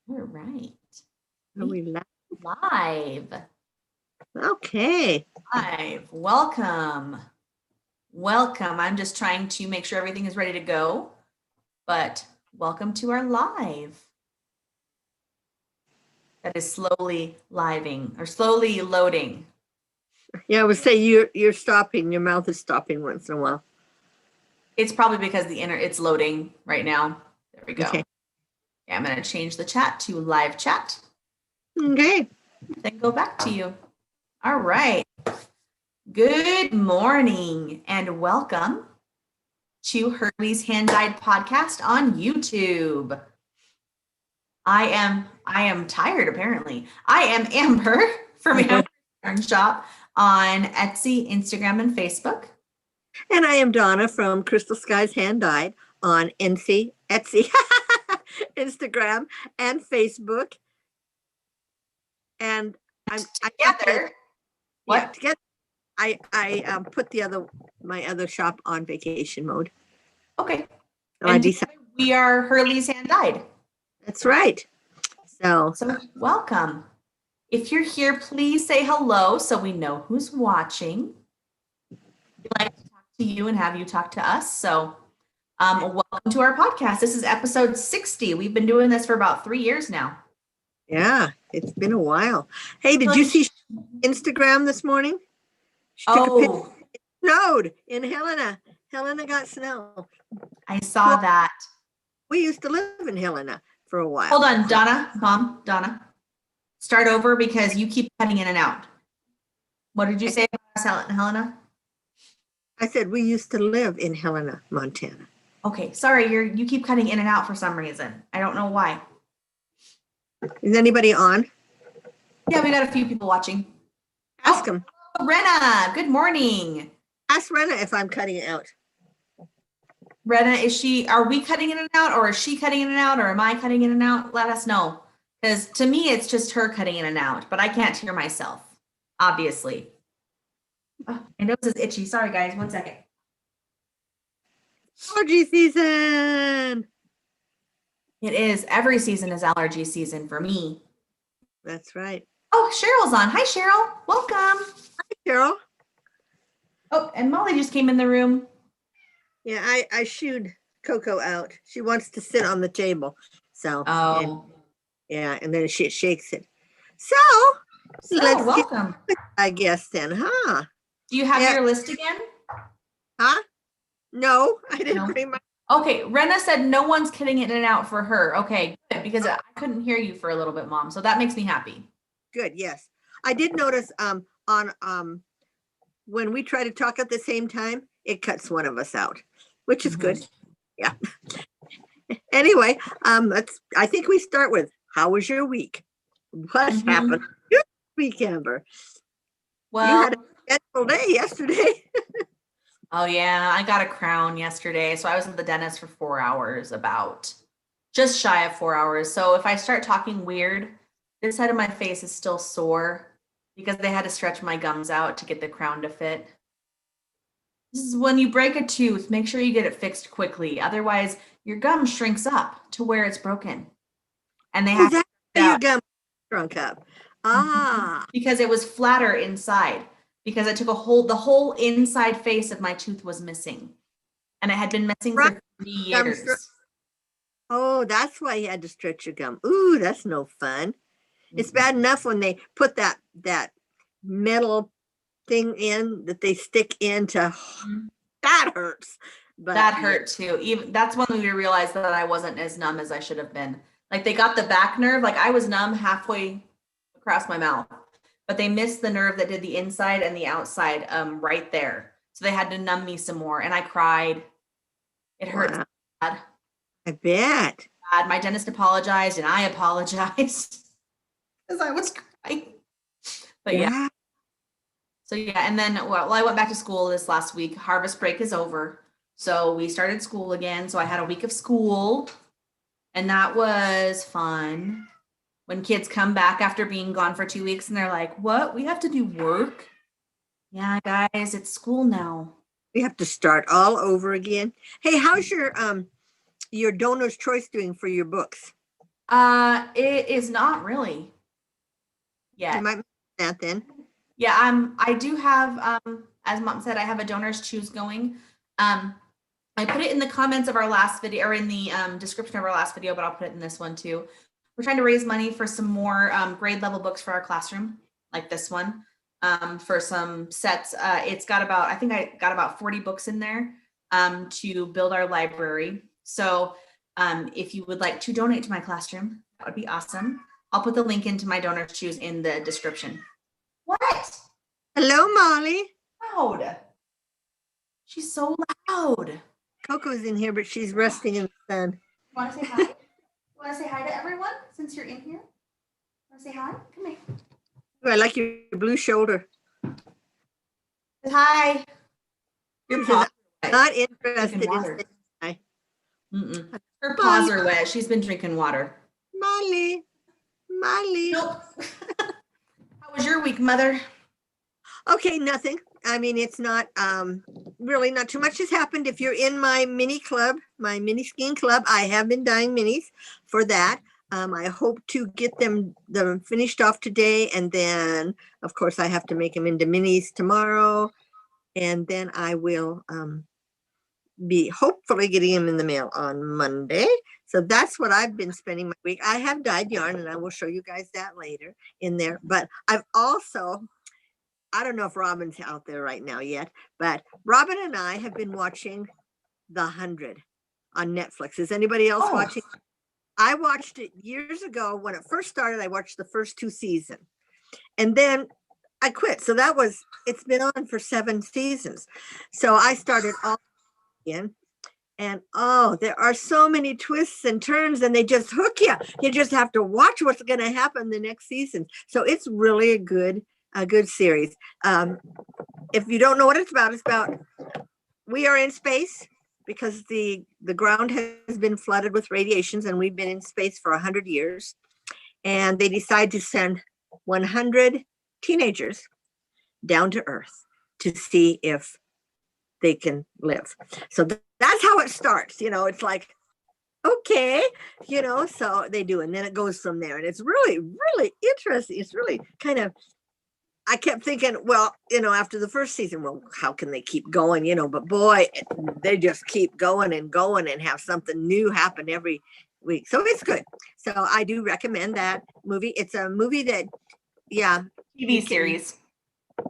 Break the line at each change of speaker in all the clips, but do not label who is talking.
All right.
Are we live?
Live.
Okay.
Live. Welcome. Welcome. I'm just trying to make sure everything is ready to go, but welcome to our live. That is slowly living or slowly loading.
Yeah, I would say you're stopping. Your mouth is stopping once in a while.
It's probably because it's loading right now. There we go.
Okay.
Yeah, I'm going to change the chat to live chat.
Okay.
Then go back to you. All right. Good morning and welcome to Hurley's Hand-Dyed Podcast on YouTube. I am tired apparently. I am Amber from Amber Yarn Shop on Etsy, Instagram, and Facebook.
And I am Donna from Crystal Skies Hand Dyed on Etsy, Instagram, and Facebook. And
Together. What?
Together. I put my other shop on vacation mode.
Okay.
So
and we are Hurley's Hand-Dyed.
That's right. So
welcome. If you're here, please say hello so we know who's watching. We'd like to talk to you and have you talk to us. So welcome to our podcast. This is episode 60. We've been doing this for about 3 years now.
Yeah, it's been a while. Hey, did you see Instagram this morning? She took a picture. It snowed in Helena. Helena got snow.
I saw that.
We used to live in Helena for a while.
Hold on, Donna. Start over because you keep cutting in and out. What did you say about Helena?
I said we used to live in Helena, Montana.
Okay, sorry, you keep cutting in and out for some reason. I don't know why.
Is anybody on?
Yeah, we got a few people watching.
Ask them.
Renna, good morning.
Ask Renna if I'm cutting it out.
Renna, are we cutting in and out, or is she cutting in and out, or am I cutting in and out? Let us know. Because to me, it's just her cutting in and out, but I can't hear myself, obviously. Oh, my nose is itchy. Sorry, guys. 1 second.
Allergy season.
It is. Every season is allergy season for me.
That's right.
Oh, Cheryl's on. Hi, Cheryl. Welcome.
Hi, Cheryl.
Oh, and Molly just came in the room.
Yeah, I shooed Coco out. She wants to sit on the table. So, and then she shakes it. So let's
welcome.
I guess then, huh?
Do you have your list again?
Huh? No, I didn't bring my.
Okay, Renna said no one's cutting it in and out for her. Okay, good, because I couldn't hear you for a little bit, Mom. So that makes me happy.
Good, yes. I did notice on when we try to talk at the same time, it cuts one of us out, which is good. Yeah. Anyway, I think we start with, how was your week? What happened this week, Amber?
Well,
you had a scheduled day yesterday.
Oh yeah, I got a crown yesterday. So I was at the dentist for 4 hours, about just shy of 4 hours. So if I start talking weird, this side of my face is still sore because they had to stretch my gums out to get the crown to fit. This is when you break a tooth, make sure you get it fixed quickly. Otherwise, your gum shrinks up to where it's broken. And they have to
your gum shrunk up.
Because it was flatter inside. Because I took the whole inside face of my tooth was missing. And it had been missing for 3 years.
Oh, that's why you had to stretch your gum. Ooh, that's no fun. It's bad enough when they put that metal thing in that they stick into. That hurts.
But that hurt too. That's when we realized that I wasn't as numb as I should have been. Like they got the back nerve, like I was numb halfway across my mouth. But they missed the nerve that did the inside and the outside right there. So they had to numb me some more. And I cried. It hurt so bad.
I bet.
My dentist apologized and I apologized because I was crying. But yeah. So yeah, and then I went back to school this last week. Harvest break is over. So we started school again. So I had a week of school. And that was fun. When kids come back after being gone for 2 weeks and they're like, what? We have to do work? Yeah, guys, it's school now.
We have to start all over again. Hey, how's your donor's choice doing for your books?
It is not really
You
yet.
might miss that then.
Yeah, I do have, as Mom said, I have a donors choose going. I put it in the comments of our last video or in the description of our last video, but I'll put it in this one too. We're trying to raise money for some more grade level books for our classroom, like this one, for some sets. It's got about, I think I got about 40 books in there to build our library. So if you would like to donate to my classroom, that would be awesome. I'll put the link into my donors choose in the description. What?
Hello, Molly.
Loud. She's so loud.
Coco's in here, but she's resting in the sun.
Want to say hi? You want to say hi to everyone since you're in here? Want to say hi? Come here.
Ooh, I like your blue shoulder.
Say hi.
Your paws not interested in
water.
saying hi.
Her paws are wet. She's been drinking water.
Molly.
Nope. How was your week, Mother?
Okay, nothing. I mean, it's not really not too much has happened. If you're in my mini club, my mini skiing club, I have been dyeing minis for that. I hope to get them finished off today, and then of course I have to make them into minis tomorrow, and then I will be hopefully getting them in the mail on Monday. So that's what I've been spending my week. I have dyed yarn, and I will show you guys that later in there. But I've also, I don't know if Robin's out there right now yet, but Robin and I have been watching The 100 on Netflix. Is anybody else watching? I watched it years ago when it first started. I watched the first 2 seasons, and then I quit. So it's been on for 7 seasons. So I started all again, and there are so many twists and turns, and they just hook you. You just have to watch what's going to happen the next season. So it's really a good series. If you don't know what it's about we are in space because the ground has been flooded with radiations, and we've been in space for 100 years. And they decide to send 100 teenagers down to Earth to see if they can live. So that's how it starts. It's like, okay, so they do, and then it goes from there. And it's really, really interesting. It's really kind of, I kept thinking, well, after the first season, well, how can they keep going, but boy, they just keep going and have something new happen every week. So it's good. So I do recommend that movie. It's a movie that,
TV series.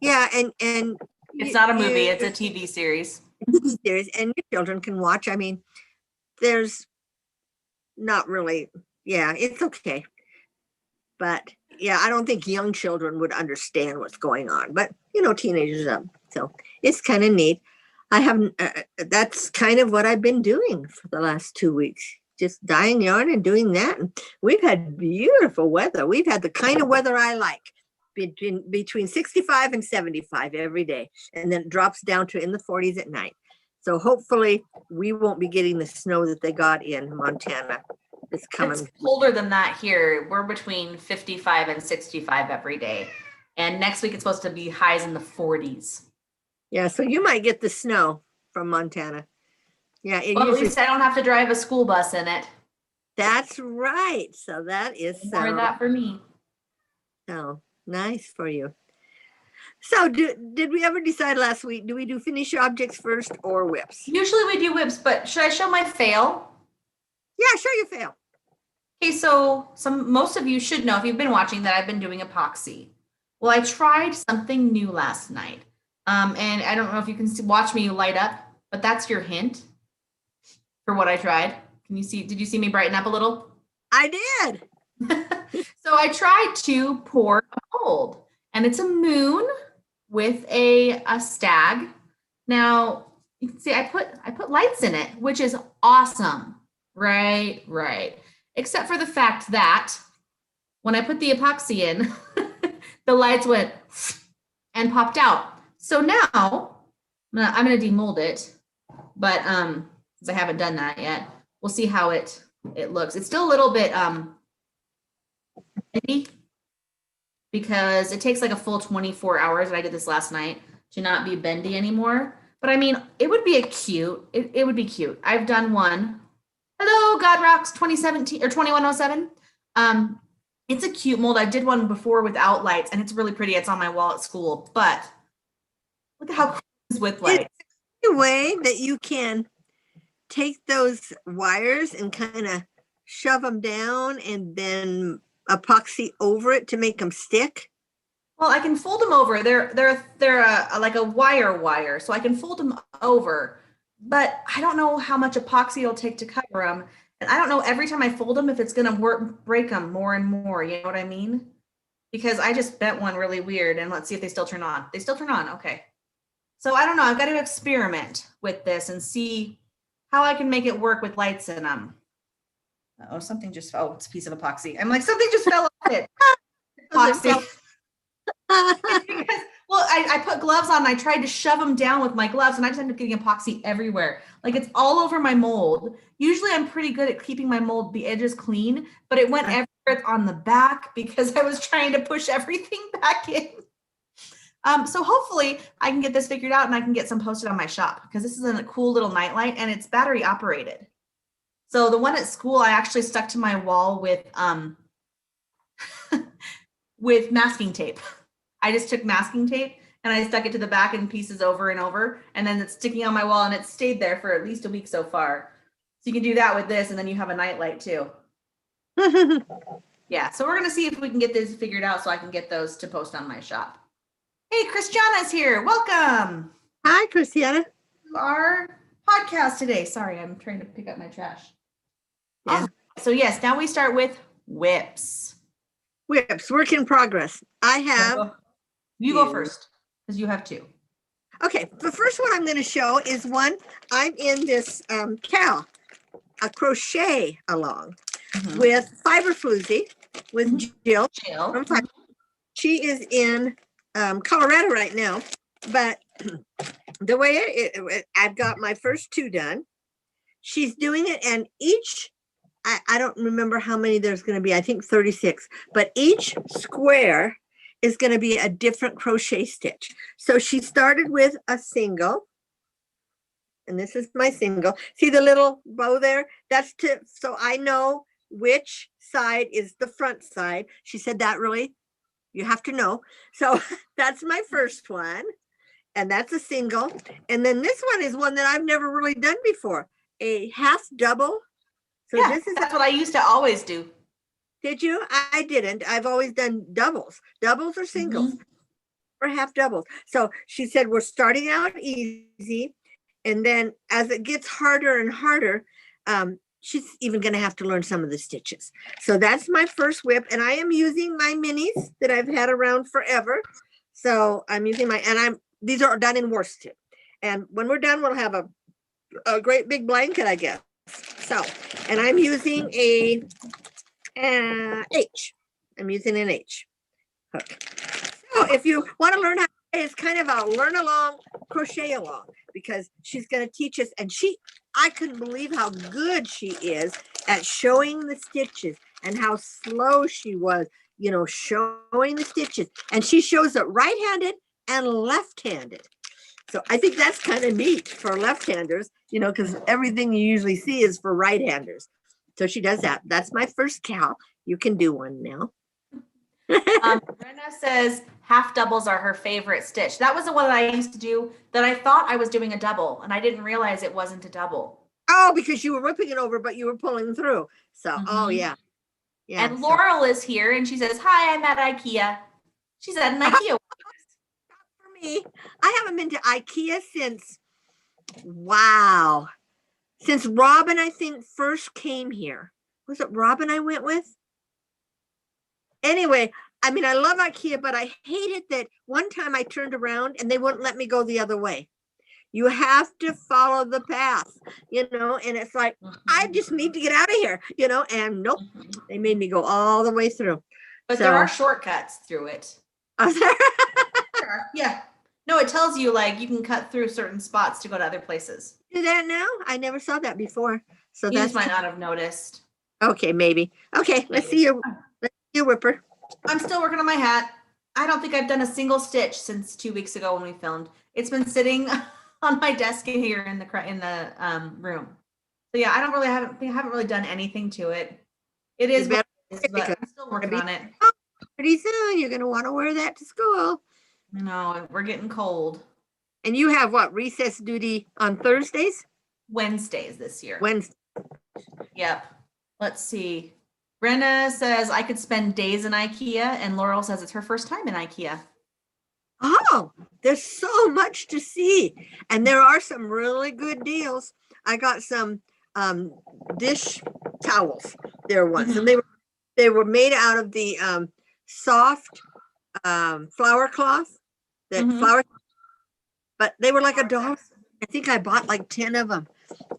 Yeah. And
it's not a movie, it's a TV series.
Series, and your children can watch. I mean, there's not really, it's okay. But I don't think young children would understand what's going on, but teenagers up. So it's kind of neat. I haven't, that's kind of what I've been doing for the last 2 weeks, just dyeing yarn and doing that. And we've had beautiful weather. We've had the kind of weather I like, between 65 and 75 every day. And then it drops down to in the 40s at night. So hopefully we won't be getting the snow that they got in Montana. It's coming.
It's colder than that here. We're between 55 and 65 every day. And next week it's supposed to be highs in the 40s.
Yeah, so you might get the snow from Montana. Yeah.
Well, at least I don't have to drive a school bus in it.
That's right. So that is
more of that for me.
So nice for you. So did we ever decide last week, do we do finished objects first or whips?
Usually we do whips, but should I show my fail?
Yeah, show your fail.
Okay, so most of you should know if you've been watching that I've been doing epoxy. Well, I tried something new last night. And I don't know if you can watch me light up, but that's your hint for what I tried. Did you see me brighten up a little?
I did.
So I tried to pour a mold, and it's a moon with a stag. Now you can see I put lights in it, which is awesome. Right. Except for the fact that when I put the epoxy in, the lights went and popped out. So now I'm going to demold it, but since I haven't done that yet, we'll see how it looks. It's still a little bit bendy because it takes like a full 24 hours, and I did this last night, to not be bendy anymore. But I mean, it would be it would be cute. I've done one. Hello, God Rocks 2017 or 2107. It's a cute mold. I did one before without lights, and it's really pretty. It's on my wall at school, but look at how cool it is with lights.
A way that you can take those wires and kind of shove them down and then epoxy over it to make them stick?
Well, I can fold them over. They're like a wire, so I can fold them over. But I don't know how much epoxy it'll take to cover them, and I don't know every time I fold them if it's gonna break them more and more. You know what I mean? Because I just bent one really weird, and let's see if they still turn on. They still turn on. Okay. So I don't know. I've got to experiment with this and see how I can make it work with lights in them. Oh, something just, oh, it's a piece of epoxy. I'm like, something just fell on it. Epoxy. Because, well, I put gloves on and I tried to shove them down with my gloves and I just ended up getting epoxy everywhere. Like it's all over my mold. Usually I'm pretty good at keeping my mold, the edges clean, but it went everywhere on the back because I was trying to push everything back in. So hopefully I can get this figured out and I can get some posted on my shop because this is a cool little nightlight and it's battery operated. So the one at school, I actually stuck to my wall with with masking tape. I just took masking tape and I stuck it to the back in pieces over and over, and then it's sticking on my wall and it's stayed there for at least a week so far. So you can do that with this, and then you have a nightlight too. Yeah, so we're gonna see if we can get this figured out so I can get those to post on my shop. Hey, Christiana's here. Welcome.
Hi, Christiana.
To our podcast today. Sorry, I'm trying to pick up my trash.
Yeah.
Awesome. So yes, now we start with whips.
Whips, work in progress. I have.
You go first because you have two.
Okay, the first one I'm going to show is one I'm in this cowl, a crochet along with fiber floozy with Jill. From Fiber. She is in Colorado right now, but the way I've got my first two done. She's doing it, and each, I don't remember how many there's going to be. I think 36, but each square is going to be a different crochet stitch. So she started with a single, and this is my single. See the little bow there? That's to, so I know which side is the front side. She said that really, you have to know. So that's my first one, and that's a single. And then this one is one that I've never really done before, a half double. So
yeah,
this is
that's what I used to always do.
Did you? I didn't. I've always done doubles or singles or half doubles. So she said, we're starting out easy. And then as it gets harder and harder, she's even going to have to learn some of the stitches. So that's my first whip. And I am using my minis that I've had around forever. So I'm using these are done in worsted. And when we're done, we'll have a great big blanket, I guess. So, and I'm using a H. I'm using an H hook. So if you want to learn how, it's kind of a learn along, crochet along, because she's going to teach us. And I couldn't believe how good she is at showing the stitches and how slow she was, showing the stitches. And she shows it right-handed and left-handed. So I think that's kind of neat for left-handers, because everything you usually see is for right-handers. So she does that. That's my first cowl. You can do one now.
Brenda says half doubles are her favorite stitch. That was the one that I used to do that I thought I was doing a double, and I didn't realize it wasn't a double.
Oh, because you were whipping it over, but you were pulling through. So, oh yeah. Yeah.
And Laurel is here, and she says, hi, I'm at IKEA. She's at an IKEA.
For me, I haven't been to IKEA since Robin, I think, first came here. Was it Robin I went with? Anyway, I love IKEA, but I hated that one time I turned around and they wouldn't let me go the other way. You have to follow the path, and it's like, I just need to get out of here, and nope, they made me go all the way through.
But there are shortcuts through it. Yeah. No, it tells you you can cut through certain spots to go to other places.
Do that now? I never saw that before. So
you just might not have noticed.
Okay, maybe. Okay, let's see your whipper.
I'm still working on my hat. I don't think I've done a single stitch since 2 weeks ago when we filmed. It's been sitting on my desk in here in the room. So yeah, I haven't really done anything to it. It is what but
because
I'm still working on it.
pretty soon you're going to want to wear that to school.
No, we're getting cold.
And you have what, recess duty on Thursdays?
Wednesdays this year.
Wednesday.
Yep. Let's see. Brenna says I could spend days in IKEA, and Laurel says it's her first time in IKEA.
Oh, there's so much to see. And there are some really good deals. I got some dish towels there once, and they were made out of the soft flour cloth, that flour, but they were like $1. I think I bought like 10 of them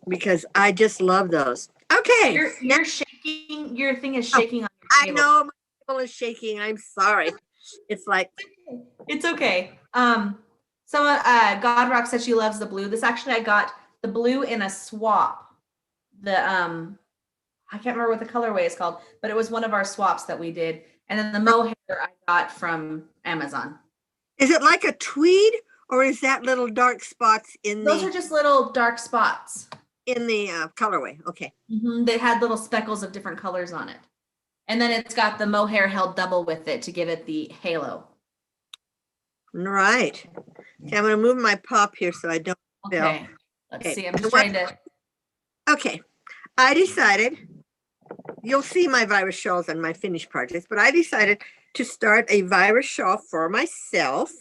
because I just love those. Okay.
You're shaking. Your thing is shaking on your table.
I know my table is shaking. I'm sorry. It's like,
it's okay. Someone, God Rock said she loves the blue. This actually, I got the blue in a swap. The I can't remember what the colorway is called, but it was one of our swaps that we did. And then the mohair I got from Amazon. Is
it like a tweed, or is that little dark spots in
Those are just little dark spots
in the colorway? Okay.
They had little speckles of different colors on it. And then it's got the mohair held double with it to give it the halo.
Right. Okay, I'm going to move my pop here so I don't spill.
Okay. Let's see. I'm just trying to.
Okay. I decided, you'll see my virus shawls and my finished projects, but I decided to start a virus shawl for myself.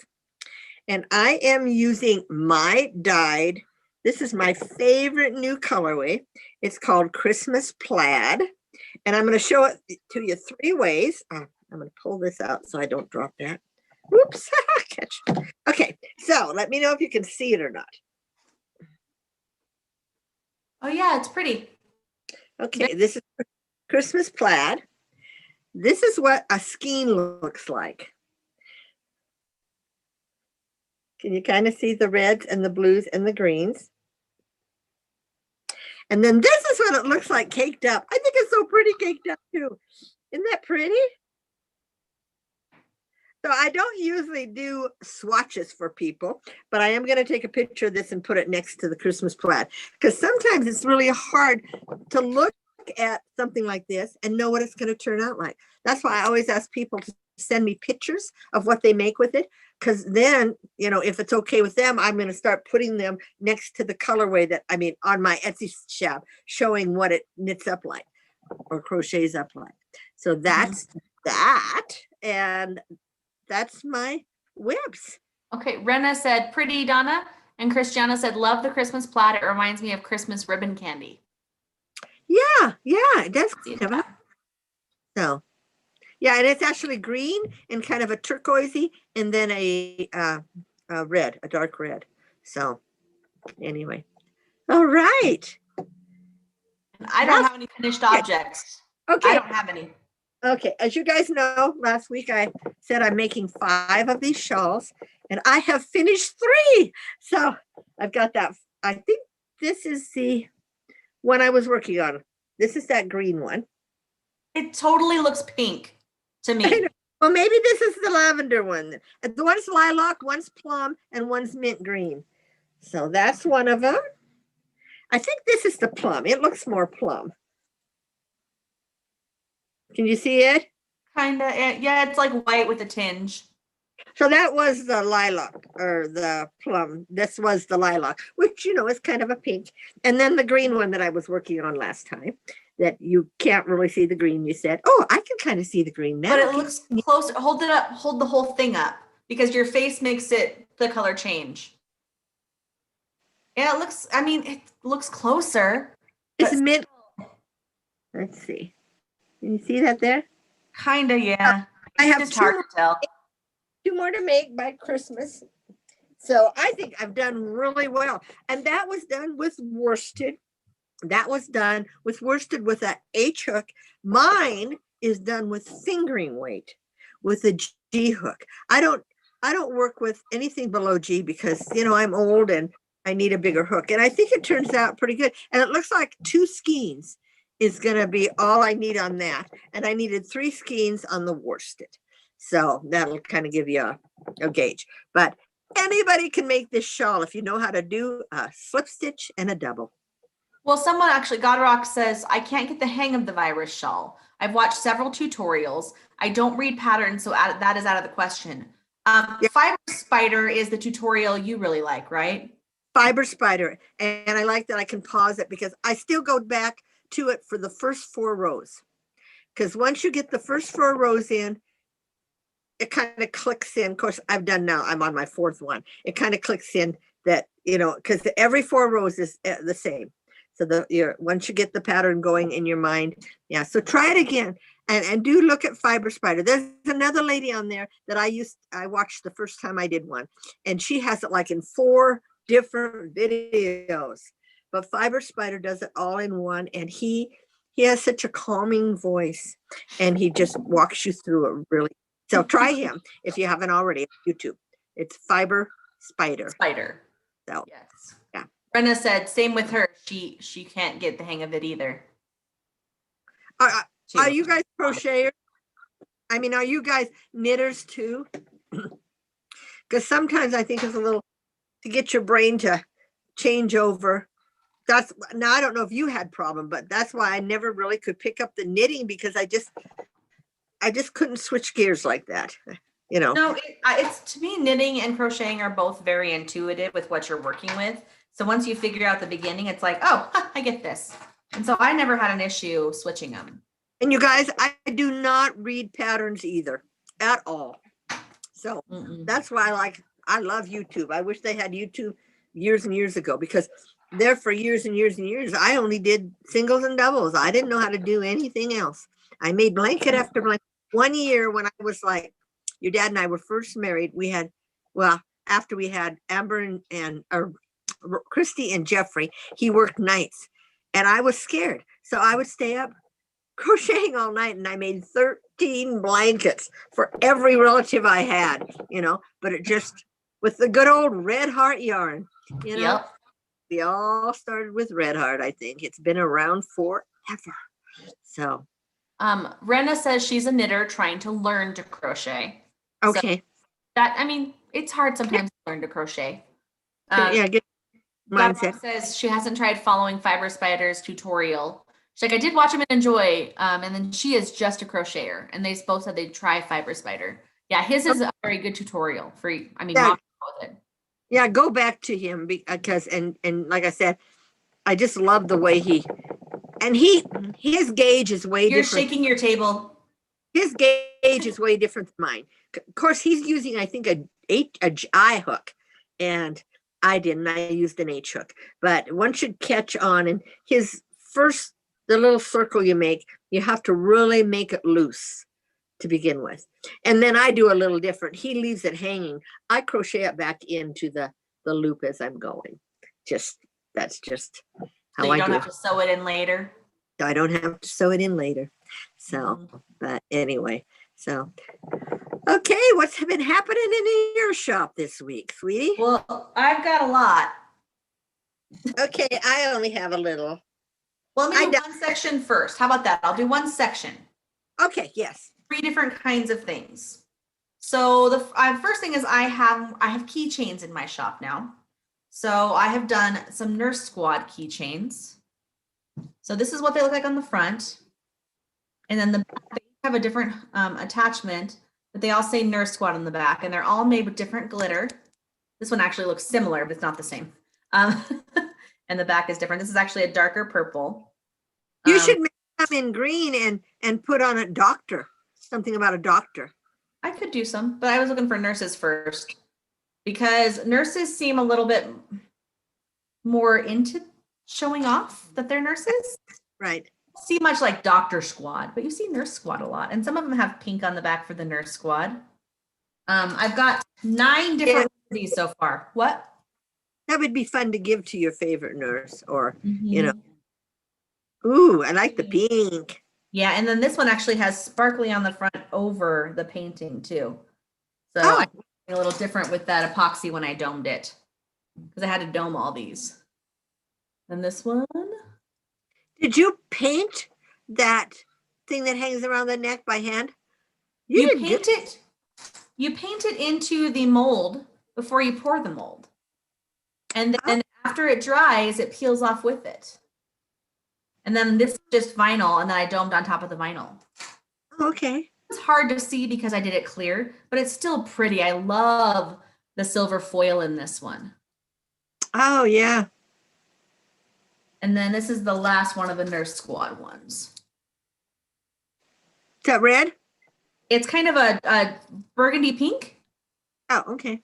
And I am using my dyed. This is my favorite new colorway. It's called Christmas Plaid. And I'm going to show it to you 3 ways. I'm going to pull this out so I don't drop that. Whoops. Catch. Okay. So let me know if you can see it or not.
Oh, yeah, it's pretty.
Okay. This is Christmas Plaid. This is what a skein looks like. Can you kind of see the reds and the blues and the greens? And then this is what it looks like caked up. I think it's so pretty caked up too. Isn't that pretty? So I don't usually do swatches for people, but I am going to take a picture of this and put it next to the Christmas Plaid, because sometimes it's really hard to look at something like this and know what it's going to turn out like. That's why I always ask people to send me pictures of what they make with it, because then, you know, if it's okay with them, I'm going to start putting them next to the colorway that, I mean, on my Etsy shop, showing what it knits up like or crochets up like. So that's that. And that's my whips.
Okay. Rena said, pretty, Donna. And Christiana said, love the Christmas plaid. It reminds me of Christmas ribbon candy.
Yeah. That's kind of so. Yeah, and it's actually green and kind of a turquoisey, and then a red, a dark red. So anyway, all right.
I don't have any finished objects.
Okay.
I don't have any.
Okay, as you guys know, last week I said I'm making 5 of these shawls, and I have finished 3. So I've got that. I think this is the one I was working on. This is that green one.
It totally looks pink to me.
Well, maybe this is the lavender one. The one's lilac, one's plum, and one's mint green. So that's one of them. I think this is the plum. It looks more plum. Can you see it?
Kind of. Yeah, it's like white with a tinge.
So that was the lilac or the plum. This was the lilac, which, you know, is kind of a pink. And then the green one that I was working on last time, that you can't really see the green. You said, oh, I can kind of see the green now.
But it looks closer. Hold it up. Hold the whole thing up, because your face makes it the color change. Yeah, it looks, I mean, it looks closer.
It's mint. Let's see. Can you see that there?
Kind of, yeah.
I have
just hard to tell.
2 more to make by Christmas. So I think I've done really well. And that was done with worsted. That was done with worsted with an H hook. Mine is done with fingering weight with a G hook. I don't work with anything below G because, you know, I'm old and I need a bigger hook. And I think it turns out pretty good. And it looks like 2 skeins is going to be all I need on that. And I needed 3 skeins on the worsted. So that'll kind of give you a gauge. But anybody can make this shawl if you know how to do a slip stitch and a double.
Well, someone actually, Godrock says, I can't get the hang of the virus shawl. I've watched several tutorials. I don't read patterns, so that is out of the question.
Yeah.
Fiber Spider is the tutorial you really like, right?
Fiber Spider. And I like that I can pause it because I still go back to it for the first 4 rows. Because once you get the first 4 rows in, it kind of clicks in. Of course, I'm on my 4th one. It kind of clicks in that, because every 4 rows is the same. So once you get the pattern going in your mind, yeah. So try it again and do look at Fiber Spider. There's another lady on there that I watched the first time I did one, and she has it like in 4 different videos. But Fiber Spider does it all in one, and he has such a calming voice, and he just walks you through it really. So try him if you haven't already. YouTube. It's Fiber Spider. So
yes.
Yeah.
Brenna said same with her. She can't get the hang of it either.
Are you guys crocheters? I mean, are you guys knitters too? Because sometimes I think it's a little to get your brain to change over. Now I don't know if you had problem, but that's why I never really could pick up the knitting because I just couldn't switch gears like that.
No, it's to me, knitting and crocheting are both very intuitive with what you're working with. So once you figure out the beginning, it's like, oh, I get this. And so I never had an issue switching them.
And you guys, I do not read patterns either at all. So that's why I love YouTube. I wish they had YouTube years and years ago because there for years and years and years, I only did singles and doubles. I didn't know how to do anything else. I made blanket after blanket. One year when I was like, your dad and I were first married, after we had Amber and Christy and Jeffrey, he worked nights and I was scared. So I would stay up crocheting all night and I made 13 blankets for every relative I had, but it just, with the good old Red Heart yarn,
Yep.
We all started with Red Heart. I think it's been around forever. So
Brenna says she's a knitter trying to learn to crochet.
Okay.
So it's hard sometimes to learn to crochet.
Good mindset.
Says she hasn't tried following Fiber Spider's tutorial. She's like, I did watch him and enjoy. And then she is just a crocheter, and they both said they'd try Fiber Spider. Yeah, his is a very good tutorial for. With it.
Yeah, go back to him because and like I said, I just love the way his gauge is way different.
You're shaking your table.
His gauge is way different than mine. Of course, he's using, I think, a I hook, and I didn't. I used an H hook. But one should catch on, and the little circle you make, you have to really make it loose to begin with. And then I do a little different. He leaves it hanging. I crochet it back into the loop as I'm going. That's just how I do it. So you don't have
to sew it in later?
I don't have to sew it in later. So, but anyway, okay, what's been happening in your shop this week, sweetie?
Well, I've got a lot.
Okay, I only have a little.
Well, let me do one section first. How about that? I'll do one section.
Okay, yes.
3 different kinds of things. So the first thing is I have keychains in my shop now. So I have done some Nurse Squad keychains. So this is what they look like on the front. And then they have a different attachment, but they all say Nurse Squad on the back, and they're all made with different glitter. This one actually looks similar, but it's not the same. And the back is different. This is actually a darker purple.
You should make them in green and put on a doctor, something about a doctor.
I could do some, but I was looking for nurses first because nurses seem a little bit more into showing off that they're nurses.
Right.
See much like Doctor Squad, but you see Nurse Squad a lot, and some of them have pink on the back for the Nurse Squad. I've got 9 different of these so far. What?
That would be fun to give to your favorite nurse, or Ooh, I like the pink.
Yeah, and then this one actually has sparkly on the front over the painting too. So I a little different with that epoxy when I domed it, because I had to dome all these. And this one.
Did you paint that thing that hangs around the neck by hand?
You paint it into the mold before you pour the mold. And then after it dries, it peels off with it. And then this is just vinyl, and then I domed on top of the vinyl.
Okay.
It's hard to see because I did it clear, but it's still pretty. I love the silver foil in this one.
Oh, yeah.
And then this is the last one of the Nurse Squad ones.
Is that red?
It's kind of a burgundy pink.
Oh, okay.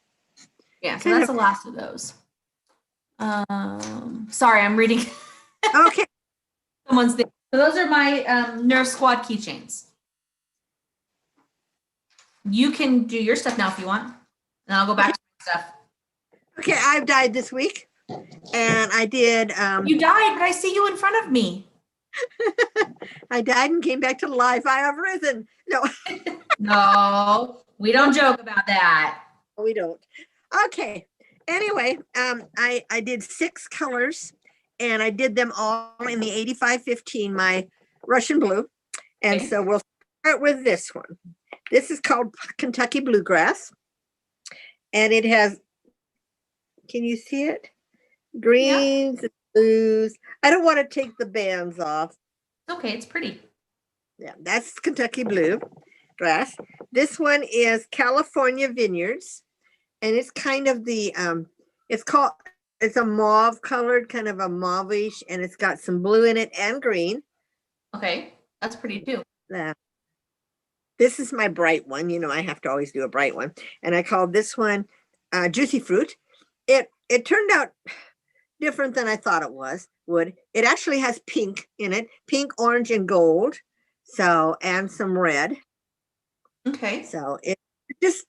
Yeah, so that's the last of those. Sorry, I'm reading.
Okay.
Someone's thing. So those are my Nurse Squad keychains. You can do your stuff now if you want, and I'll go back to my stuff.
Okay, I've died this week, and I did.
You died, but I see you in front of me.
I died and came back to life. I have risen. No.
No, we don't joke about that.
We don't. Okay. Anyway, I did 6 colors, and I did them all in the 8515, my Russian blue. And
Okay.
so we'll start with this one. This is called Kentucky Bluegrass, and it has, can you see it? Greens and blues. I don't want to take the bands off.
Okay, it's pretty.
Yeah, that's Kentucky Blue Grass. This one is California Vineyards, and it's kind of the it's a mauve colored, kind of a mauvish, and it's got some blue in it and green.
Okay, that's pretty too.
Yeah. This is my bright one. You know, I have to always do a bright one, and I called this one Juicy Fruit. It turned out different than I thought it would. It actually has pink in it, pink, orange, and gold. So, and some red.
Okay.
So it just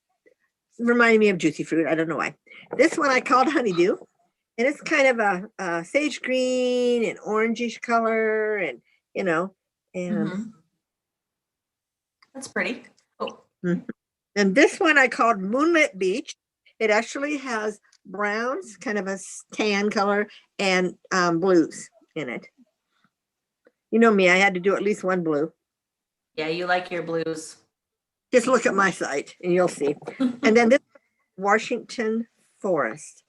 reminded me of Juicy Fruit. I don't know why. This one I called Honeydew, and it's kind of a sage green and orangish color, and you know, and
that's pretty. Oh,
and this one I called Moonlit Beach. It actually has browns, kind of a tan color, and blues in it. You know me, I had to do at least one blue.
yeah, you like your blues.
Just look at my site and you'll see. And then this Washington Forest.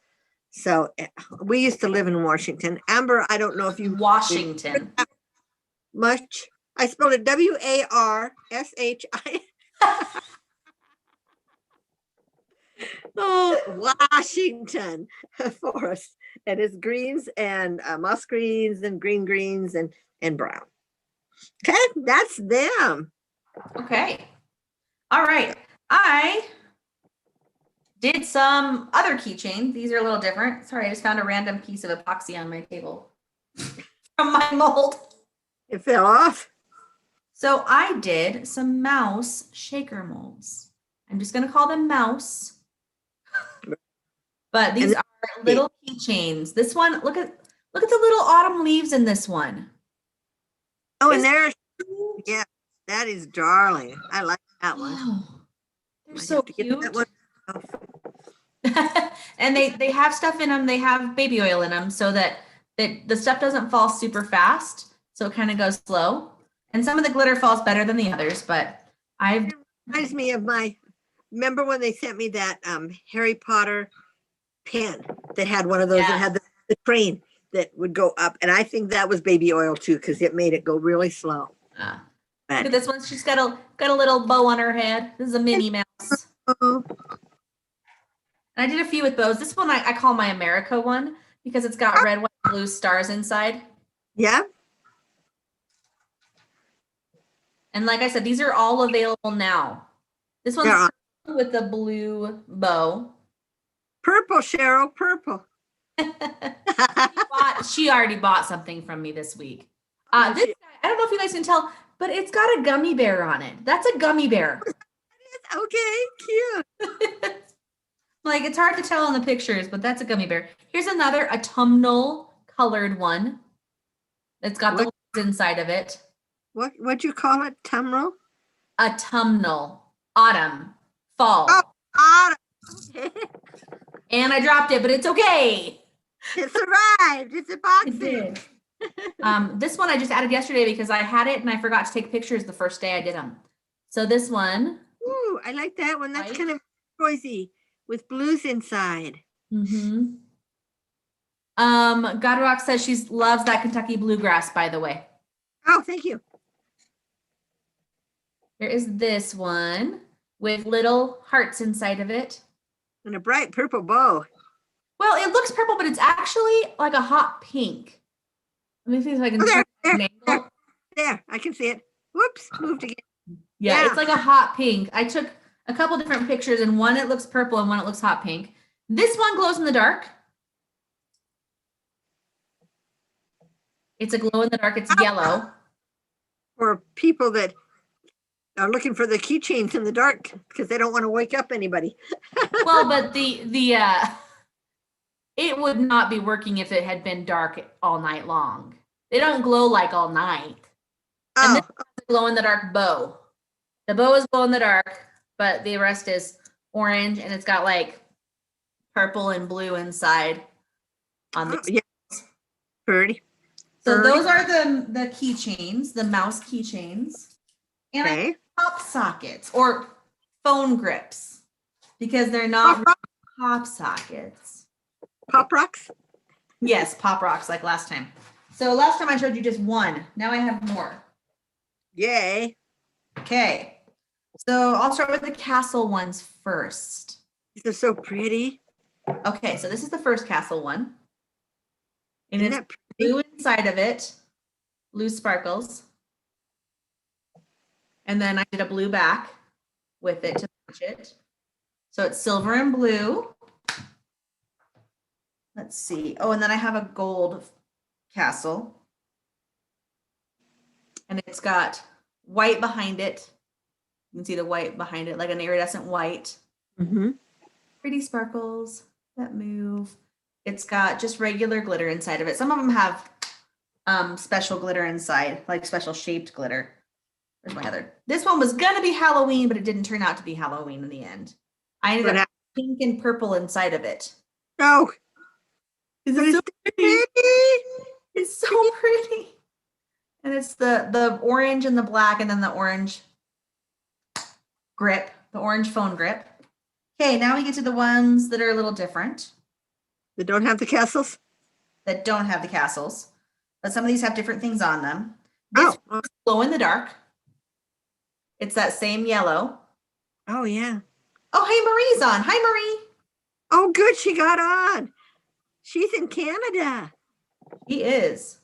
So we used to live in Washington. Amber, I don't know if you
Washington.
Much. I spelled it WARSHI. Oh, Washington Forest. And it's greens and moss greens and green greens and brown. Okay, that's them.
Okay. All right. I did some other keychains. These are a little different. Sorry, I just found a random piece of epoxy on my table from my mold.
It fell off.
So I did some mouse shaker molds. I'm just going to call them mouse. But these are little keychains. This one, look at the little autumn leaves in this one.
Oh, and there's, yeah, that is darling. I like that one.
Oh, they're
I
so
have to get
cute.
that one.
And they have stuff in them. They have baby oil in them so that the stuff doesn't fall super fast. So it kind of goes slow. And some of the glitter falls better than the others, but
It reminds me of remember when they sent me that Harry Potter pen that had one of those that had the train that would go up. And I think that was baby oil too, because it made it go really slow.
look at this one. She's got a little bow on her head. This is a Minnie Mouse.
Oh,
And I did a few with bows. This one I call my America one because it's got red, white, and blue stars inside.
yeah.
And like I said, these are all available now. This one's with the blue bow.
Purple, Cheryl, purple.
She already bought something from me this week. This guy, I don't know if you guys can tell, but it's got a gummy bear on it. That's a gummy bear.
Okay, cute.
Like, it's hard to tell in the pictures, but that's a gummy bear. Here's another autumnal colored one. It's got the leaves inside of it.
What'd you call it? Tumro?
Autumnal. Autumn. Fall.
Oh, autumn. Okay.
And I dropped it, but it's okay.
It survived. It's a box.
It did. This one I just added yesterday because I had it and I forgot to take pictures the first day I did them. So this one.
Ooh, I like that one. That's
White.
kind of noisy with blues inside.
Godrock says she loves that Kentucky bluegrass, by the way.
Oh, thank you.
There is this one with little hearts inside of it.
And a bright purple bow.
Well, it looks purple, but it's actually like a hot pink. Let me see if I can
Oh,
turn
there,
an angle.
there, I can see it. Whoops, moved again.
Yeah,
Yeah.
it's like a hot pink. I took a couple different pictures, and one it looks purple and one it looks hot pink. This one glows in the dark. It's a glow in the dark. It's yellow.
For people that are looking for the keychains in the dark because they don't want to wake up anybody.
Well, but it would not be working if it had been dark all night long. They don't glow like all night. And this
Oh,
is a glow in the dark bow. The bow is glow in the dark, but the rest is orange, and it's got like purple and blue inside on the
yeah. Pretty.
So
Pretty.
those are the keychains, the mouse keychains. And I
Okay.
have pop sockets or phone grips because they're not pop sockets.
Pop rocks.
Yes, pop rocks like last time. So last time I showed you just one. Now I have more.
Yay.
Okay. So I'll start with the castle ones first.
These are so pretty.
Okay, so this is the first castle one. And
Isn't
it's
that pretty?
blue inside of it, blue sparkles. And then I did a blue back with it to match it. So it's silver and blue. Let's see. Oh, and then I have a gold castle. And it's got white behind it. You can see the white behind it, like an iridescent white.
Mm-hmm.
Pretty sparkles that move. It's got just regular glitter inside of it. Some of them have special glitter inside, like special shaped glitter. Where's my other? This one was gonna be Halloween, but it didn't turn out to be Halloween in the end. I ended up pink and purple inside of it.
Oh,
Is
it so pretty?
It's so pretty. And it's the orange and the black, and then the orange grip, the orange phone grip. Okay, now we get to the ones that are a little different,
They don't have the castles?
that don't have the castles, but some of these have different things on them. This
Oh,
glow in the dark. It's that same yellow.
oh yeah.
Oh, hey, Marie's on. Hi, Marie.
Oh, good. She got on. She's in Canada.
He is.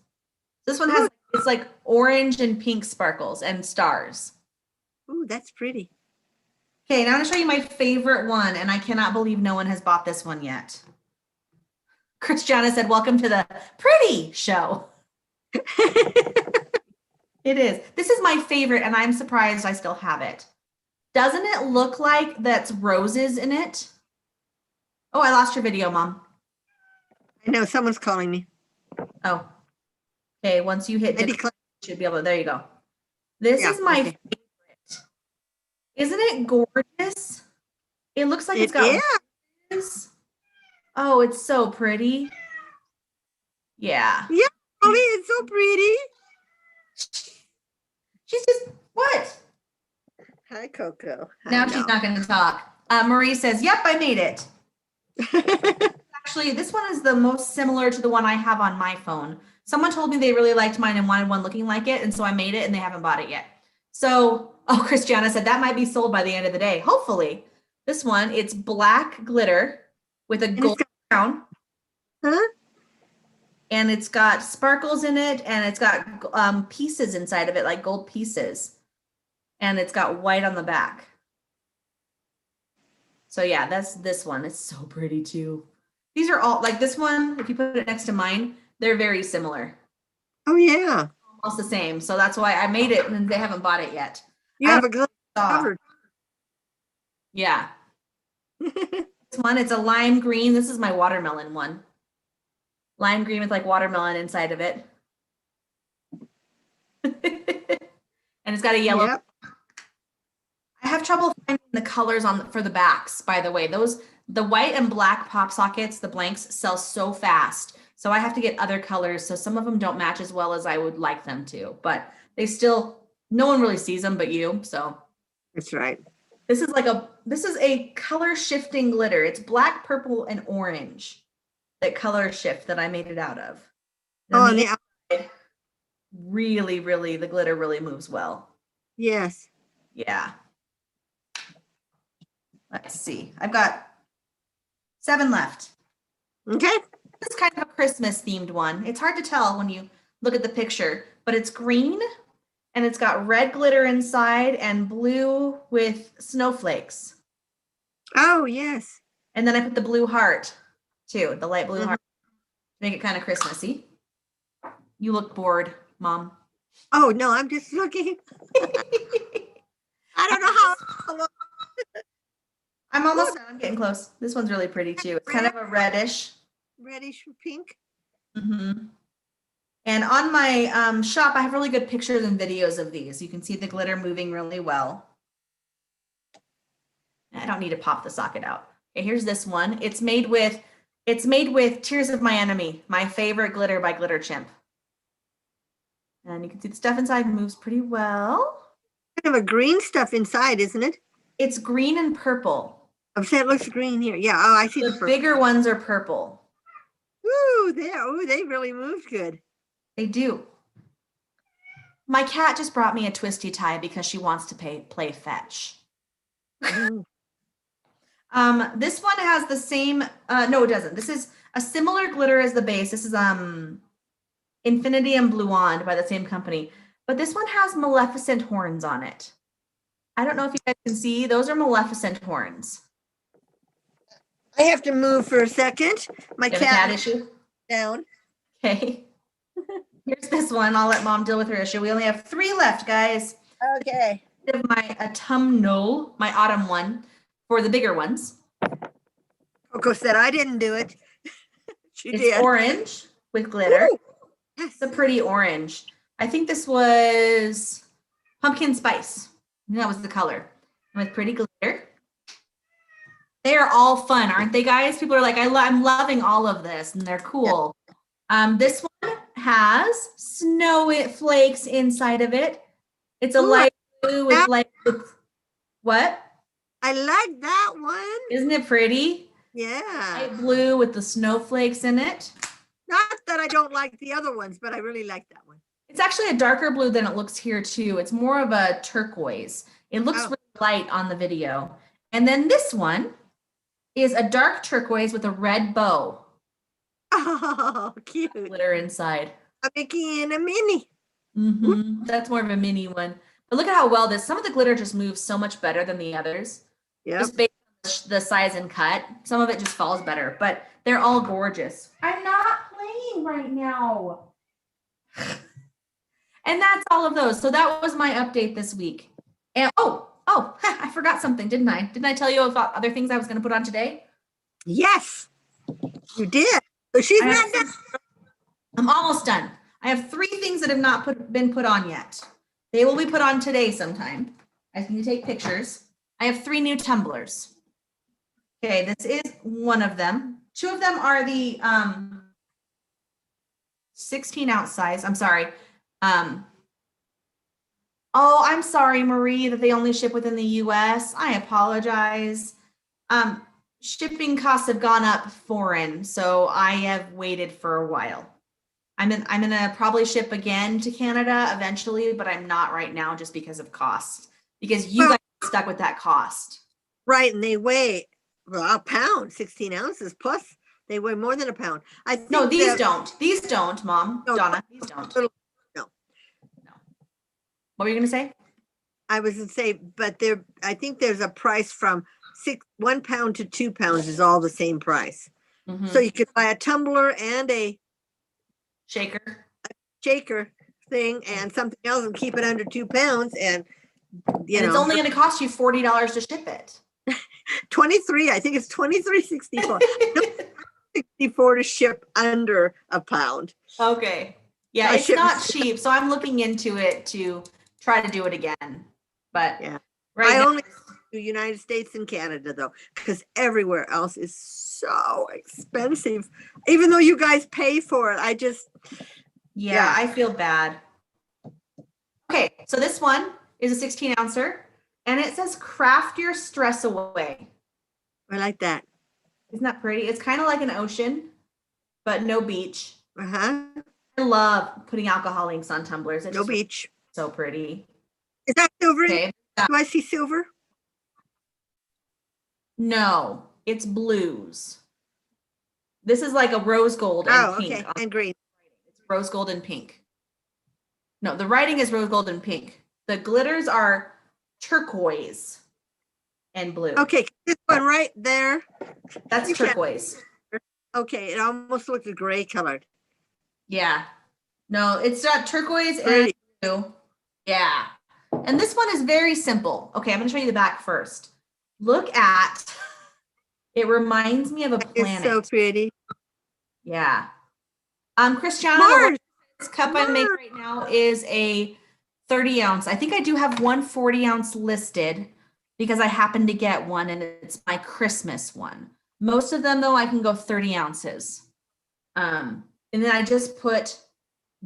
This one has, it's like orange and pink sparkles and stars.
Oh, that's pretty.
Okay, now I'm gonna show you my favorite one, and I cannot believe no one has bought this one yet. Christiana said, welcome to the pretty show. It is. This is my favorite, and I'm surprised I still have it. Doesn't it look like that's roses in it? Oh, I lost your video, Mom.
I know someone's calling me.
Oh. Okay, once you hit,
Eddie
you should be able to, there you go. This
Yeah,
is my
okay.
favorite. Isn't it gorgeous? It looks like it's
It
got
is.
roses. Oh, it's so pretty. Yeah.
Yeah, Molly, it's so pretty.
She's just, what?
Hi, Coco.
Now she's not going to talk. Marie says, yep, I made it. Actually, this one is the most similar to the one I have on my phone. Someone told me they really liked mine and wanted one looking like it, and so I made it, and they haven't bought it yet. So, oh, Christiana said that might be sold by the end of the day. Hopefully. This one, it's black glitter with a gold crown.
Huh?
And it's got sparkles in it, and it's got pieces inside of it, like gold pieces. And it's got white on the back. So yeah, that's this one. It's so pretty too. These are all, like this one, if you put it next to mine, they're very similar.
Oh, yeah.
Almost the same. So that's why I made it, and they haven't bought it yet.
You have a good cover.
Yeah. This one, it's a lime green. This is my watermelon one. Lime green with like watermelon inside of it. And it's got a yellow.
Yep.
I have trouble finding the colors for the backs, by the way. The white and black pop sockets, the blanks, sell so fast. So I have to get other colors. So some of them don't match as well as I would like them to, but they still, no one really sees them but you. So
That's right.
this is a color shifting glitter. It's black, purple, and orange. That color shift that I made it out of.
Oh, and the
really, really, the glitter really moves well.
Yes.
Yeah. Let's see. I've got 7 left.
Okay.
This is kind of a Christmas themed one. It's hard to tell when you look at the picture, but it's green and it's got red glitter inside and blue with snowflakes.
Oh, yes.
And then I put the blue heart too, the light blue
Mhm.
heart, to make it kind of Christmassy. You look bored, Mom.
Oh, no, I'm just looking. I don't know how.
I'm almost done. I'm getting close. This one's really pretty too. It's kind of a reddish.
Reddish pink.
Mm-hmm. And on my shop, I have really good pictures and videos of these. You can see the glitter moving really well. I don't need to pop the socket out. Okay, here's this one. It's made with Tears of My Enemy, my favorite glitter by Glitter Chimp. And you can see the stuff inside moves pretty well.
Kind of a green stuff inside, isn't it?
It's green and purple.
I'm saying it looks green here. Yeah. Oh, I see the
The
purple.
bigger ones are purple.
Ooh, there. Ooh, they really moved good.
They do. My cat just brought me a twisty tie because she wants to play fetch.
Ooh.
This one has the same, no, it doesn't. This is a similar glitter as the base. This is Infinity and Bluond by the same company, but this one has Maleficent horns on it. I don't know if you guys can see, those are Maleficent horns.
I have to move for a second. My
You have a cat issue?
down.
Okay. Here's this one. I'll let Mom deal with her issue. We only have 3 left, guys.
Okay.
My autumnal, my autumn one for the bigger ones.
Coco said I didn't do it. She
It's
did.
orange with glitter.
Ooh, yes.
It's a pretty orange. I think this was pumpkin spice. That was the color. With pretty glitter. They are all fun, aren't they, guys? People are like, I'm loving all of this, and they're cool. Yeah. This one has snow flakes inside of it. It's a light blue with what?
I like that one.
Isn't it pretty?
Yeah.
Light blue with the snowflakes in it.
Not that I don't like the other ones, but I really like that one.
It's actually a darker blue than it looks here too. It's more of a turquoise. It looks really light on the video. And then this one is a dark turquoise with a red bow.
Oh, cute.
Glitter inside.
A Mickey and a Minnie.
Mm-hmm. That's more of a mini one. But look at how well some of the glitter just moves so much better than the others.
Yeah.
Just based on the size and cut. Some of it just falls better, but they're all gorgeous. I'm not playing right now. And that's all of those. So that was my update this week. And I forgot something, didn't I? Didn't I tell you about other things I was going to put on today?
Yes, you did. So she's not done.
I'm almost done. I have 3 things that have not been put on yet. They will be put on today sometime. I need to take pictures. I have 3 new tumblers. Okay, this is one of them. 2 of them are the 16-ounce size. I'm sorry. Oh, I'm sorry, Marie, that they only ship within the US. I apologize. Shipping costs have gone up foreign, so I have waited for a while. I'm gonna probably ship again to Canada eventually, but I'm not right now just because of cost. Because you guys are stuck with that cost.
Right, and they weigh a pound, 16 ounces plus. They weigh more than a pound. I think
no, these don't. These don't, Mom. No, Donna, these don't.
No.
What were you gonna say?
I was gonna say, but I think there's a price from 1 pound to 2 pounds is all the same price. Mm-hmm. So you could buy a tumbler and a
shaker
thing and something else and keep it under 2 pounds, and
it's only going to cost you $40 to ship it.
23, I think it's 23.64. 64 to ship under a pound.
Okay. Yeah, it's not cheap. So I'm looking into it to try to do it again. But
yeah,
right
I
now,
only do United States and Canada though, because everywhere else is so expensive. Even though you guys pay for it, I just
I feel bad. Okay, so this one is a 16-ouncer, and it says "Craft your stress away."
I like that.
Isn't that pretty? It's kind of like an ocean, but no beach.
I
I love putting alcohol inks on tumblers. It's
No beach.
so pretty.
Is that silver?
Okay.
Do I see silver?
No, it's blues. This is like a rose gold and pink.
Okay, and green.
It's rose gold and pink. No, the writing is rose gold and pink. The glitters are turquoise and blue.
Okay, this one right there.
That's turquoise.
Okay, it almost looks gray colored.
Yeah. No, it's got turquoise
Pretty.
and blue. Yeah. And this one is very simple. Okay, I'm going to show you the back first. Look at, it reminds me of a planet.
It's so pretty.
Yeah. Christiana,
Mars.
this cup I make right now is a 30 ounce. I think I do have one 40 ounce listed because I happen to get one and it's my Christmas one. Most of them though, I can go 30 ounces. And then I just put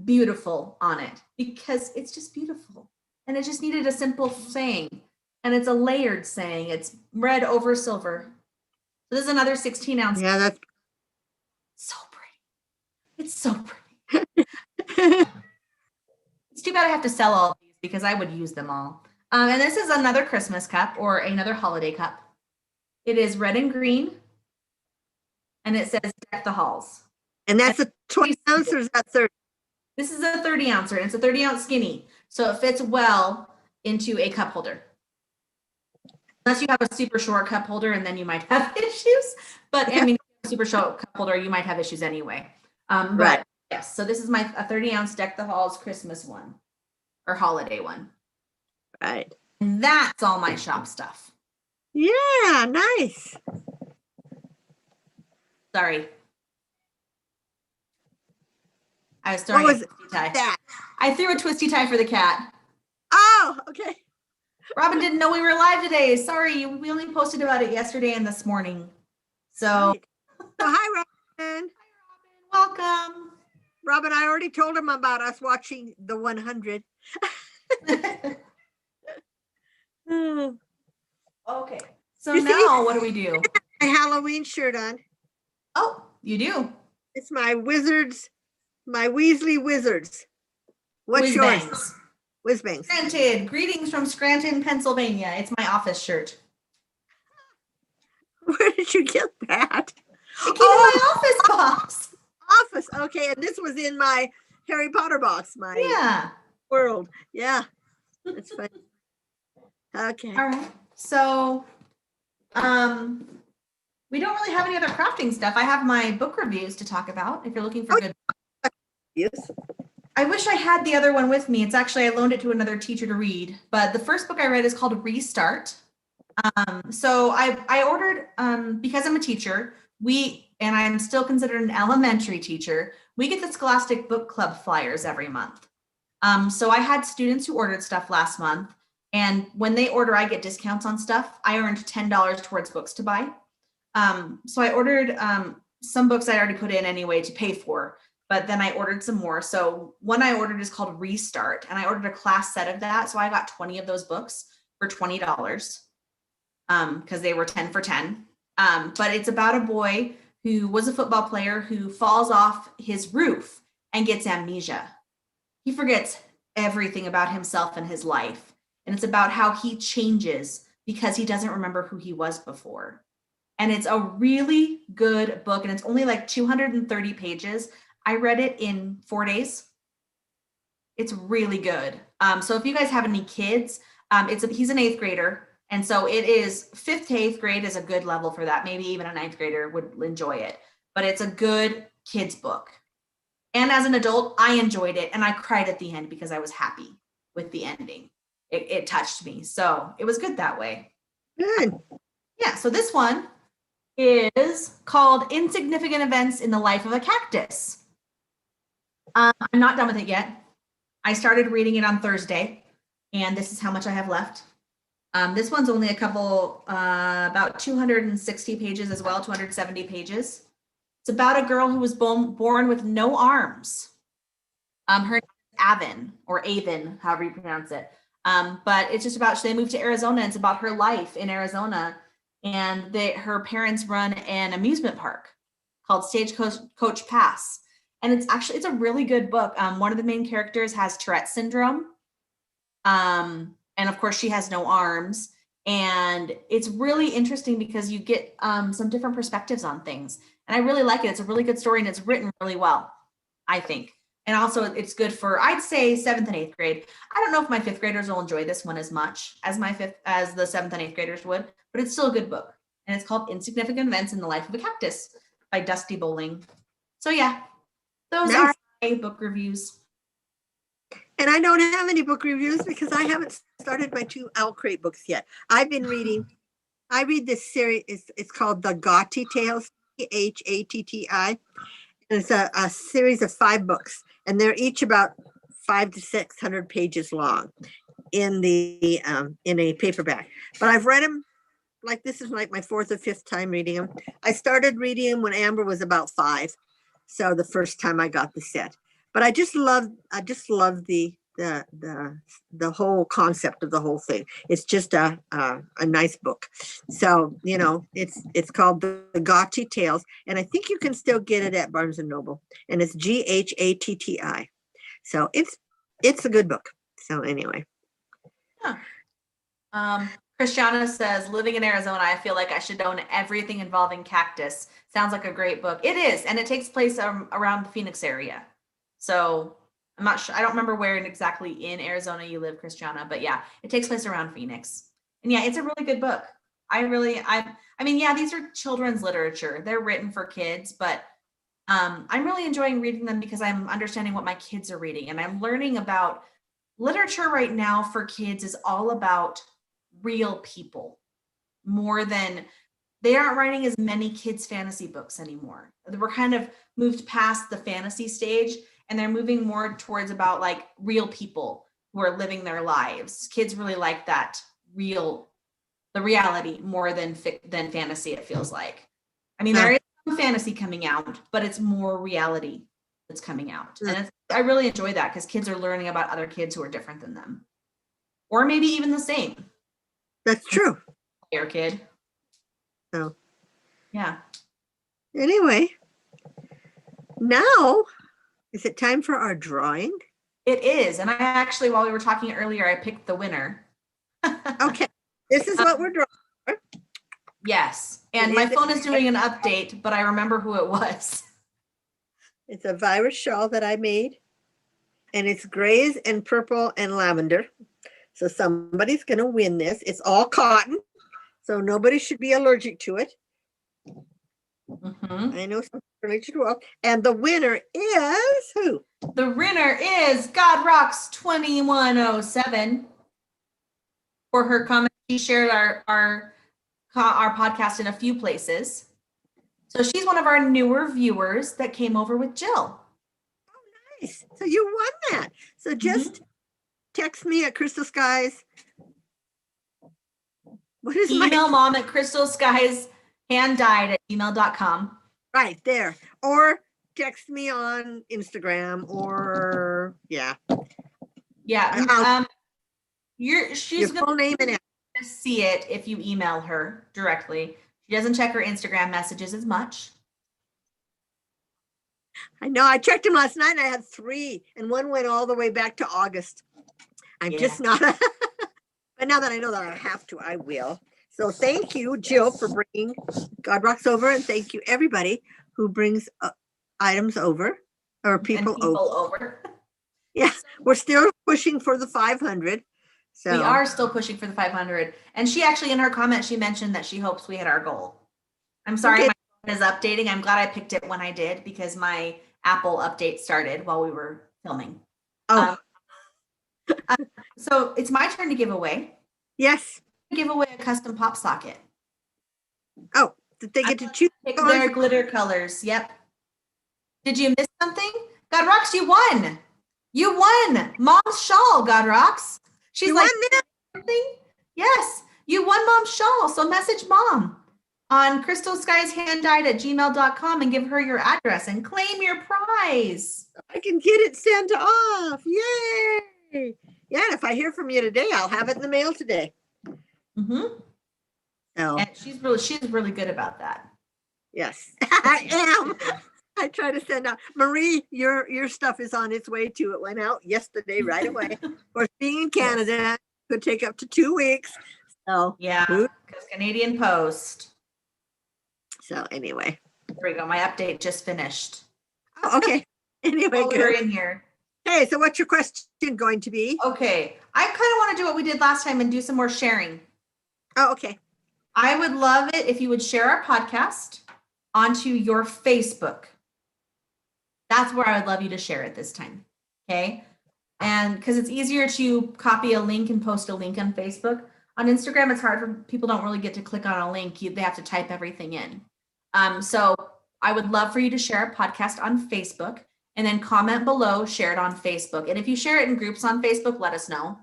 beautiful on it because it's just beautiful. And it just needed a simple saying. And it's a layered saying. It's red over silver. So this is another 16 ounce.
Yeah, that's
so pretty. It's so pretty. It's too bad I have to sell all of these because I would use them all. And this is another Christmas cup or another holiday cup. It is red and green. And it says deck the halls.
And that's a 20 ounce or is that 30?
This is a 30 ouncer and it's a 30 ounce skinny. So it fits well into a cup holder. Unless you have a super short cup holder and then you might have issues. But I mean, super short cup holder, you might have issues anyway. But yes, so this is my a 30 ounce Deck the Halls Christmas one or holiday one.
Right.
And that's all my shop stuff.
Yeah, nice.
Sorry. I was throwing a twisty tie.
That?
I threw a twisty tie for the cat.
Oh, okay.
Robin didn't know we were live today. Sorry, we only posted about it yesterday and this morning. So,
Right. Well, hi, Robin.
Hi, Robin. Welcome.
Robin, I already told him about us watching the 100.
Okay. So
You see-
now what do we do?
My Halloween shirt on.
Oh, you do.
It's my Wizards, my Weasley Wizards. What's
Whiz
yours?
bangs.
Whiz bangs.
Scranton. Greetings from Scranton, Pennsylvania. It's my office shirt.
Where did you get that?
It came in my office box.
Office. Okay, and this was in my Harry Potter box, my
Yeah.
world. Yeah, it's funny. Okay.
All right. So, we don't really have any other crafting stuff. I have my book reviews to talk about if you're looking for good.
Yes.
I wish I had the other one with me. It's actually, I loaned it to another teacher to read, but the first book I read is called Restart. So I ordered, because I'm a teacher, and I'm still considered an elementary teacher, we get the Scholastic Book Club flyers every month. So I had students who ordered stuff last month, and when they order, I get discounts on stuff. I earned $10 towards books to buy. So I ordered some books I already put in anyway to pay for, but then I ordered some more. So one I ordered is called Restart, and I ordered a class set of that. So I got 20 of those books for $20 because they were 10 for 10. But it's about a boy who was a football player who falls off his roof and gets amnesia. He forgets everything about himself and his life. And it's about how he changes because he doesn't remember who he was before. And it's a really good book, and it's only like 230 pages. I read it in 4 days. It's really good. So if you guys have any kids, he's an 8th grader. And so it is 5th to 8th grade is a good level for that. Maybe even a 9th grader would enjoy it, but it's a good kids book. And as an adult, I enjoyed it. And I cried at the end because I was happy with the ending. It touched me. So it was good that way.
Good.
Yeah. So this one is called Insignificant Events in the Life of a Cactus. I'm not done with it yet. I started reading it on Thursday, and this is how much I have left. This one's only about 260 pages as well, 270 pages. It's about a girl who was born with no arms. Her name is Avon, however you pronounce it. But it's just about, they moved to Arizona. It's about her life in Arizona. And her parents run an amusement park called Stagecoach Pass. And it's a really good book. One of the main characters has Tourette syndrome. And of course she has no arms. And it's really interesting because you get some different perspectives on things. And I really like it. It's a really good story and it's written really well, I think. And also it's good for, I'd say 7th and 8th grade. I don't know if my 5th graders will enjoy this one as much as as the 7th and 8th graders would, but it's still a good book. And it's called Insignificant Events in the Life of a Cactus by Dusty Bowling. So yeah, those are my book reviews.
And I don't have any book reviews because I haven't started my 2 Owl Crate books yet. I've been reading, I read this series, it's called The Gatti Tales, Hatti. It's a series of 5 books, and they're each about 500 to 600 pages long in a paperback. But I've read them, like this is like my 4th or 5th time reading them. I started reading them when Amber was about 5, so the first time I got the set. But I just love the whole concept of the whole thing. It's just a nice book. So, you know, it's called the Gatti Tales, and I think you can still get it at Barnes and Noble, and it's Ghatti. So it's a good book. So anyway.
Huh. Christiana says, living in Arizona, I feel like I should own everything involving cactus. Sounds like a great book. It is, and it takes place around the Phoenix area. So I'm not sure. I don't remember where exactly in Arizona you live, Christiana, but yeah, it takes place around Phoenix. And yeah, it's a really good book. I mean, yeah, these are children's literature. They're written for kids, but I'm really enjoying reading them because I'm understanding what my kids are reading. And I'm learning about literature right now for kids is all about real people more than they aren't writing as many kids fantasy books anymore. We're kind of moved past the fantasy stage and they're moving more towards about like real people who are living their lives. Kids really like that the reality more than fantasy, it feels like. I mean, there is some fantasy coming out, but it's more reality that's coming out. And I really enjoy that because kids are learning about other kids who are different than them. Or maybe even the same.
That's true.
Your kid.
So
yeah.
Anyway, now is it time for our drawing?
It is. And I actually, while we were talking earlier, I picked the winner.
Okay. This is what we're drawing for.
Yes. And my phone is doing an update, but I remember who it was.
It's a virus shawl that I made. And it's grays and purple and lavender. So somebody's going to win this. It's all cotton. So nobody should be allergic to it.
Mm-hmm.
I know some allergic to it. And the winner is who?
The winner is God Rocks 2107. For her comment, she shared our podcast in a few places. So she's one of our newer viewers that came over with Jill.
Oh, nice. So you won that. So just text me at Crystal Skies. What is
email mom at crystalskieshanddyed@gmail.com.
Right there. Or text me on Instagram or
Yeah. She's
full name and
see it if you email her directly. She doesn't check her Instagram messages as much.
I know. I checked them last night and I had 3 and one went all the way back to August. I'm just not but now that I know that I have to, I will. So thank you, Jill, for bringing God Rocks over, and thank you everybody who brings items over or people over. Yeah, we're still pushing for the 500. So
we are still pushing for the 500. And she actually, in her comment, she mentioned that she hopes we hit our goal. I'm sorry, my phone is updating. I'm glad I picked it when I did because my Apple update started while we were filming. So it's my turn to give away.
Yes.
Give away a custom pop socket.
Oh, did they get to choose
their glitter colors? Yep. Did you miss something? God Rocks, you won. You won Mom's shawl, God Rocks. She's like, something? Yes, you won Mom's shawl. So message Mom on crystalskieshanddyed@gmail.com and give her your address and claim your prize.
I can get it sent off. Yay. Yeah, and if I hear from you today, I'll have it in the mail today.
Mm-hmm.
So
and she's really good about that.
Yes, I am. I try to send out Marie, your stuff is on its way too. It went out yesterday right away. Of course, being in Canada could take up to 2 weeks. So
Yeah, because Canadian Post.
So anyway.
There we go. My update just finished.
Oh, okay. Anyway,
While we were in here.
Hey, so what's your question going to be?
Okay. I kind of want to do what we did last time and do some more sharing.
Oh, okay.
I would love it if you would share our podcast onto your Facebook. That's where I would love you to share it this time. Okay. And because it's easier to copy a link and post a link on Facebook. On Instagram, it's hard for people don't really get to click on a link. They have to type everything in. So I would love for you to share our podcast on Facebook and then comment below, share it on Facebook. And if you share it in groups on Facebook, let us know.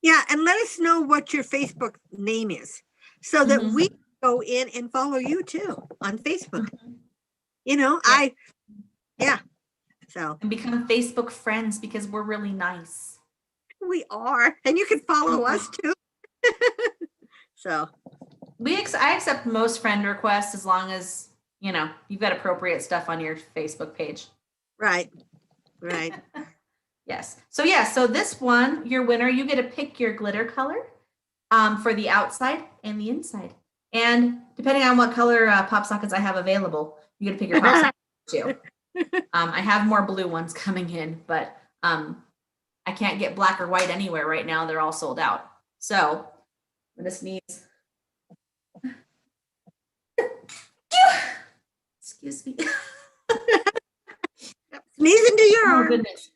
Yeah. And let us know what your Facebook name is so that we go in and follow you too on Facebook. You know, So.
And become Facebook friends because we're really nice.
We are. And you can follow us too. So.
I accept most friend requests as long as, you've got appropriate stuff on your Facebook page.
Right.
Yes. So this one, your winner, you get to pick your glitter color for the outside and the inside. And depending on what color pop sockets I have available, you get to pick your pop socket too. I have more blue ones coming in, but I can't get black or white anywhere right now. They're all sold out. So I'm going to sneeze. Excuse me.
Sneeze into your arm.
Goodness.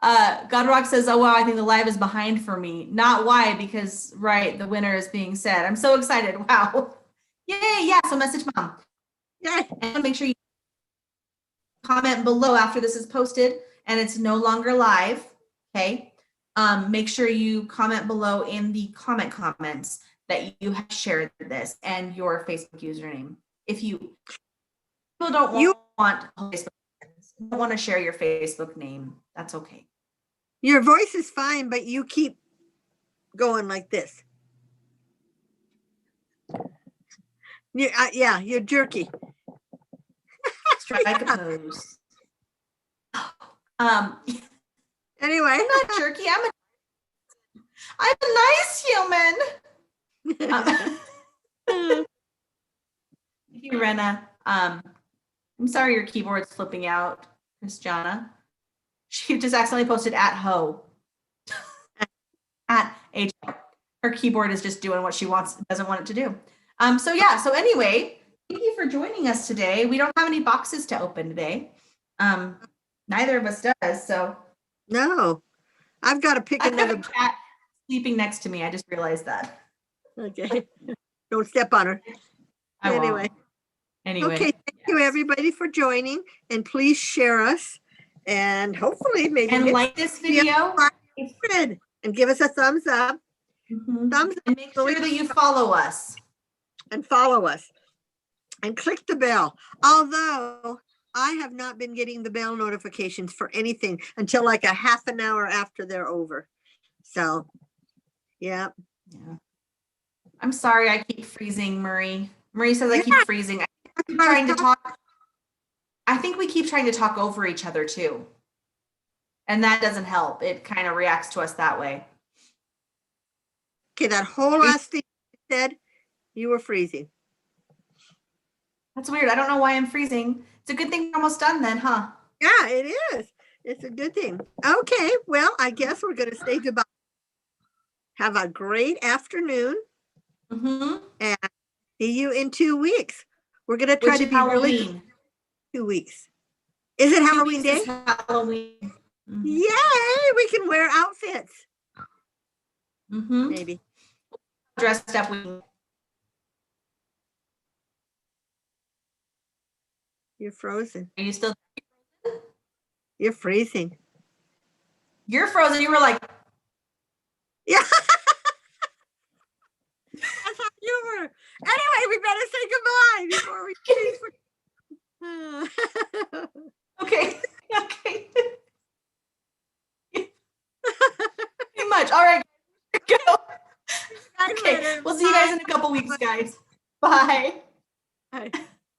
Godrock says, oh, wow, I think the live is behind for me. Not why, because, right, the winner is being said. I'm so excited. Wow. Yay, yeah, so message mom.
Yeah.
And make sure you comment below after this is posted and it's no longer live, okay? Make sure you comment below in the comments that you have shared this and your Facebook username. If people don't want to share your Facebook name, that's okay.
Your voice is fine, but you keep going like this. You're jerky.
Strike a pose.
Anyway,
I'm not jerky. I'm a nice human. Thank you, Rena. I'm sorry your keyboard's flipping out, Christiana. She just accidentally posted at ho. At H. Her keyboard is just doing what she doesn't want it to do. So anyway, thank you for joining us today. We don't have any boxes to open today. Neither of us does, so.
No, I've got to pick another
cat sleeping next to me. I just realized that.
Okay. Don't step on her. Anyway. Okay, thank you everybody for joining, and please share us and hopefully maybe
like this video
and give us a thumbs up.
Thumbs up, and make sure that you follow us.
And follow us and click the bell. Although I have not been getting the bell notifications for anything until like a half an hour after they're over. So, yeah.
I'm sorry I keep freezing, Marie. Marie says I keep freezing. I keep trying to talk. I think we keep trying to talk over each other too. And that doesn't help. It kind of reacts to us that way.
Okay, that whole last thing you said, you were freezing.
That's weird. I don't know why I'm freezing. It's a good thing we're almost done then, huh?
Yeah, it is. It's a good thing. Okay, well, I guess we're going to say goodbye. Have a great afternoon. And see you in 2 weeks. We're going to try to be really 2 weeks. Is it Halloween day?
Halloween.
Yay! We can wear outfits. Maybe.
Dressed up.
You're frozen.
Are you still?
You're freezing.
You're frozen. You were like.
Yeah. That's how you were. Anyway, we better say goodbye before we
Okay. Pretty much. All right. Go. Okay. We'll see you guys in a couple weeks, guys. Bye.
Bye.